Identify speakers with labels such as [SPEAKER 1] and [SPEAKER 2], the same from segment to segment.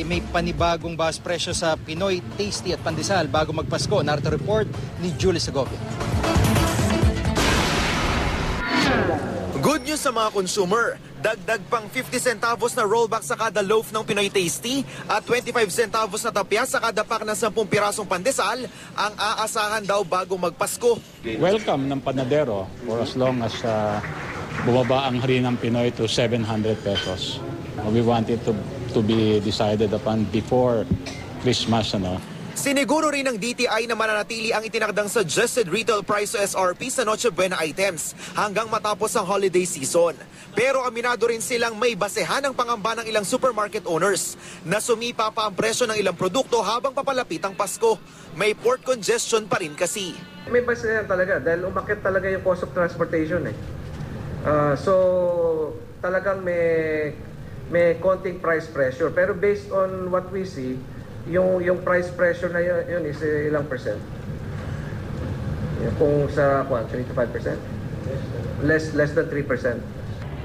[SPEAKER 1] May panibagong bahas presyo sa Pinoy Tasty at Pandesal bago magpasko. Narito report ni Julie Segovia.
[SPEAKER 2] Good news sa mga consumer. Dagdag pang 50 centavos na rollback sa kada loaf ng Pinoy Tasty at 25 centavos na tapya sa kada pack ng 10 pirasong pandesal ang aasahan daw bago magpasko.
[SPEAKER 3] Welcome ng panadero for as long as bumaba ang harinang Pinoy to 700 pesos. We want it to be decided upon before Christmas.
[SPEAKER 2] Siniguro rin ng DTI na mananatili ang itinakdang suggested retail price o SRP sa Noche Buena items hanggang matapos ang holiday season. Pero aminado rin silang may basehan ang pangamba ng ilang supermarket owners na sumipa pa ang presyo ng ilang produkto habang papalapit ang Pasko. May port congestion pa rin kasi.
[SPEAKER 4] May basehan talaga dahil umakit talaga yung cost of transportation. So talagang may konting price pressure. Pero based on what we see, yung price pressure na yun is ilang percent? Kung sa 3 to 5%? Less than 3%.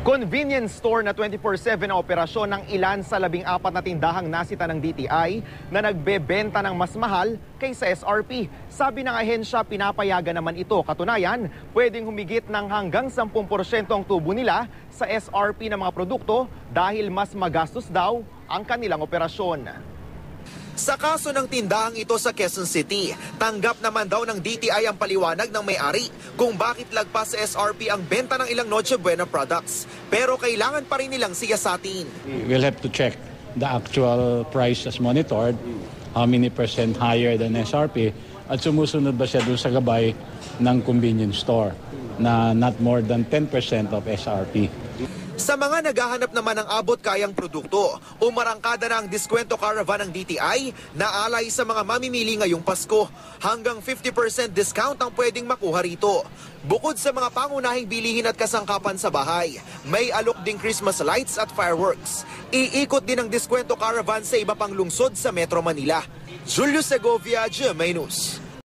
[SPEAKER 2] Convenience store na 24/7 na operasyon ng ilan sa 14 na tindahang nasita ng DTI na nagbebenta ng mas mahal kaysa SRP. Sabi ng ahensya, pinapayagan naman ito. Katunayan, pwedeng humigit ng hanggang 10% ang tubo nila sa SRP ng mga produkto dahil mas magastos daw ang kanilang operasyon. Sa kaso ng tindahang ito sa Quezon City, tanggap naman daw ng DTI ang paliwanag ng may-ari kung bakit lagpas sa SRP ang benta ng ilang Noche Buena products. Pero kailangan pa rin nilang siyasatin.
[SPEAKER 3] We'll have to check the actual price as monitored, how many percent higher than SRP, at sumusunod ba siya dun sa gabay ng convenience store na not more than 10% of SRP.
[SPEAKER 2] Sa mga naghahanap naman ng abot kayang produkto, umarangkada na ang diskwento caravan ng DTI na alay sa mga mamimili ngayong Pasko. Hanggang 50% discount ang pwedeng makuha rito. Bukod sa mga pangunahing bilihin at kasangkapan sa bahay, may alok ding Christmas lights at fireworks. Iikot din ang diskwento caravan sa iba pang lungsod sa Metro Manila. Julio Segovia, GMA News.